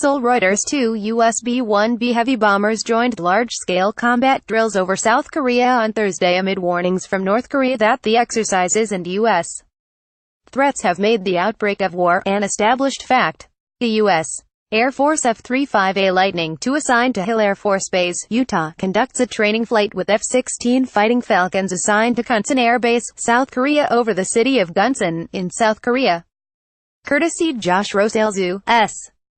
SEOUL Reuters Two U.S. B-1B heavy bombers joined large-scale combat drills over South Korea on Thursday amid warnings from North Korea that the exercises and U.S. threats have made the outbreak of war an established fact. The U.S. Air Force F35A Lightning II assigned to Hill Air Force Base, Utah, conducts a training flight with F16 Fighting Falcons assigned to Kunsan Air Base, South Korea over the city of Gunsan, in South Korea. Courtesy Josh RosalesU.S.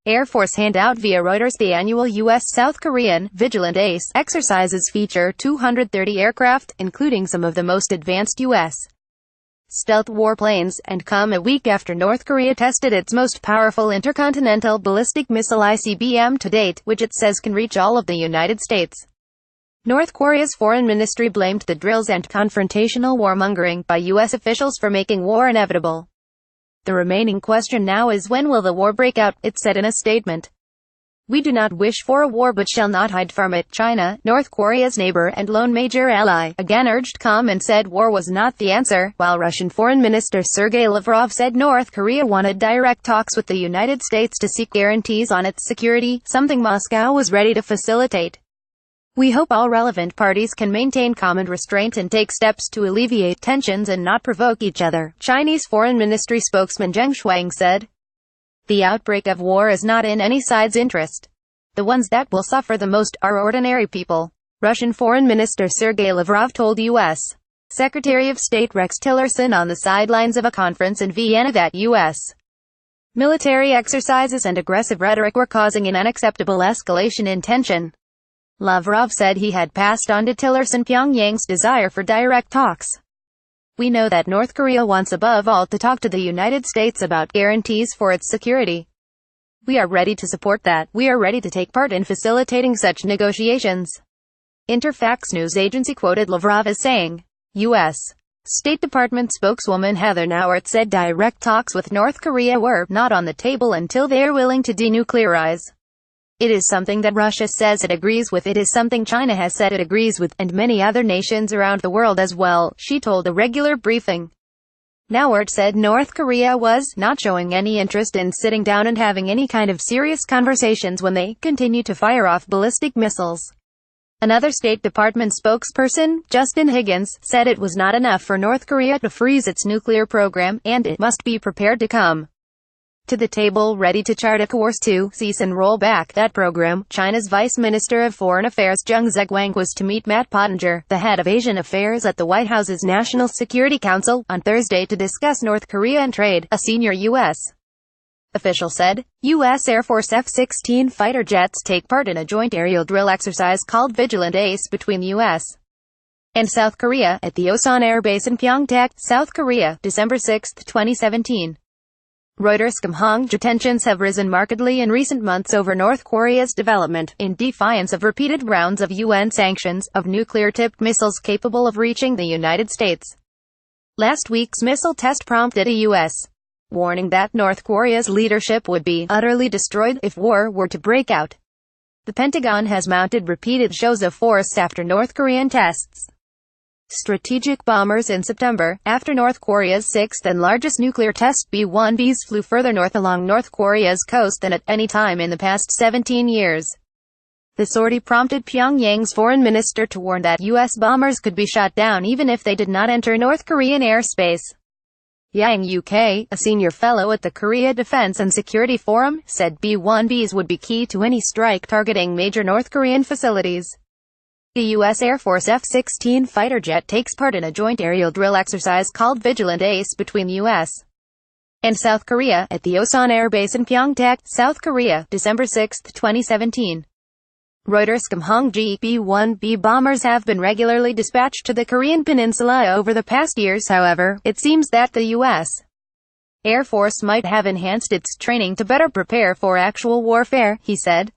Air ForceHandout via Reuters. The annual U.S.-South Korean Vigilant Ace exercises feature 230 aircraft, including some of the most advanced U.S. stealth warplanes, and come a week after North Korea tested its most powerful intercontinental ballistic missile ICBM to date, which it says can reach all of the United States. North Korea's foreign ministry blamed the drills and confrontational warmongering by U.S. officials for making war inevitable. "The remaining question now is when will the war break out," it said in a statement. "We do not wish for a war but shall not hide from it." China, North Korea's neighbor and lone major ally, again urged calm and said war was not the answer, while Russian Foreign Minister Sergei Lavrov said North Korea wanted direct talks with the United States to seek guarantees on its security, something Moscow was ready to facilitate. "We hope all relevant parties can maintain calm and restraint and take steps to alleviate tensions and not provoke each other," Chinese Foreign Ministry spokesman Zheng Shuang said. "The outbreak of war is not in any side's interest. The ones that will suffer the most are ordinary people," Russian Foreign Minister Sergei Lavrov told U.S. Secretary of State Rex Tillerson on the sidelines of a conference in Vienna that U.S. military exercises and aggressive rhetoric were causing an unacceptable escalation in tension. Lavrov said he had passed on to Tillerson Pyongyang's desire for direct talks. "We know that North Korea wants above all to talk to the United States about guarantees for its security. We are ready to support that. We are ready to take part in facilitating such negotiations." Interfax news agency quoted Lavrov as saying. U.S. State Department spokeswoman Heather Nauert said direct talks with North Korea were not on the table until they are willing to denuclearize. "It is something that Russia says it agrees with, it is something China has said it agrees with, and many other nations around the world as well," she told a regular briefing. Nauert said North Korea was not showing any interest in sitting down and having any kind of serious conversations when they continue to fire off ballistic missiles. Another State Department spokesperson, Justin Higgins, said it was not enough for North Korea to freeze its nuclear program, and it must be prepared to come to the table ready to chart a course to cease and roll back that program. China's Vice Minister of Foreign Affairs Zheng Zeguang was to meet Matt Pottinger, the head of Asian Affairs at the White House's National Security Council, on Thursday to discuss North Korea and trade, a senior U.S. official said. U.S. Air Force F-16 fighter jets take part in a joint aerial drill exercise called Vigilant Ace between U.S. and South Korea at the Kunsan Air Base in Pyeongtaek, South Korea, December 6, 2017. Reuters. Tensions have risen markedly in recent months over North Korea's development, in defiance of repeated rounds of UN sanctions, of nuclear-tipped missiles capable of reaching the United States. Last week's missile test prompted a U.S. warning that North Korea's leadership would be utterly destroyed if war were to break out. The Pentagon has mounted repeated shows of force after North Korean tests strategic bombers in September, after North Korea's sixth and largest nuclear test. B-1Bs flew further north along North Korea's coast than at any time in the past 17 years. The sortie prompted Pyongyang's foreign minister to warn that U.S. bombers could be shot down even if they did not enter North Korean airspace. Yang UK, a senior fellow at the Korea Defense and Security Forum, said B-1Bs would be key to any strike targeting major North Korean facilities. The U.S. Air Force F-16 fighter jet takes part in a joint aerial drill exercise called Vigilant Ace between U.S. and South Korea at the Kunsan Air Base in Pyeongtaek, South Korea, December 6, 2017. Reuters. B-1B bombers have been regularly dispatched to the Korean peninsula over the past years. However, it seems that the U.S. Air Force might have enhanced its training to better prepare for actual warfare, he said.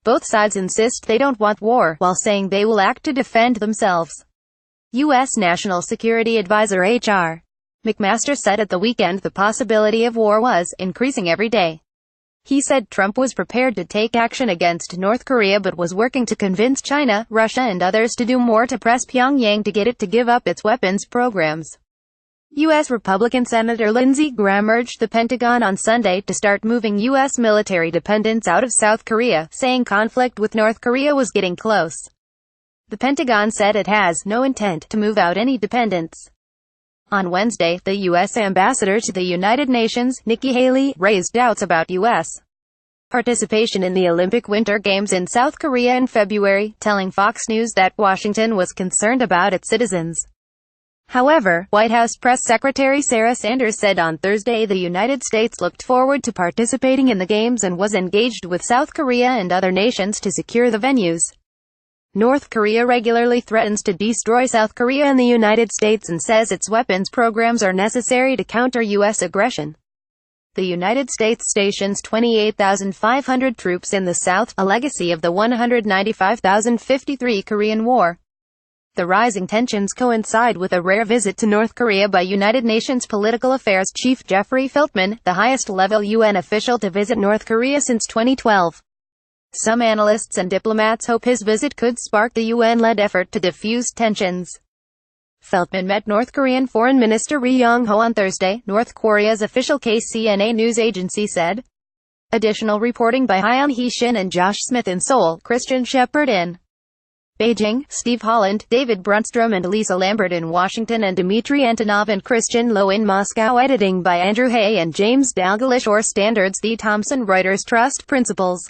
Both sides insist they don't want war, while saying they will act to defend themselves. U.S. National Security Advisor H.R. McMaster said at the weekend the possibility of war was increasing every day. He said Trump was prepared to take action against North Korea but was working to convince China, Russia and others to do more to press Pyongyang to get it to give up its weapons programs. U.S. Republican Senator Lindsey Graham urged the Pentagon on Sunday to start moving U.S. military dependents out of South Korea, saying conflict with North Korea was getting close. The Pentagon said it has no intent to move out any dependents. On Wednesday, the U.S. ambassador to the United Nations, Nikki Haley, raised doubts about U.S. participation in the Olympic Winter Games in South Korea in February, telling Fox News that Washington was concerned about its citizens. However, White House Press Secretary Sarah Sanders said on Thursday the United States looked forward to participating in the Games and was engaged with South Korea and other nations to secure the venues. North Korea regularly threatens to destroy South Korea and the United States and says its weapons programs are necessary to counter U.S. aggression. The United States stations 28,500 troops in the South, a legacy of the 195,053 Korean War. The rising tensions coincide with a rare visit to North Korea by United Nations Political Affairs Chief Jeffrey Feltman, the highest-level UN official to visit North Korea since 2012. Some analysts and diplomats hope his visit could spark the UN-led effort to defuse tensions. Feltman met North Korean Foreign Minister Ri Yong-ho on Thursday, North Korea's official KCNA news agency said. Additional reporting by Hyun Hee-shin and Josh Smith in Seoul, Christian Shepard in Beijing, Steve Holland, David Brunstrom and Lisa Lambert in Washington and Dmitry Antonov and Christian Lowe in Moscow. Editing by Andrew Hay and James Dalglish. Or Standards. The Thomson Reuters Trust Principles.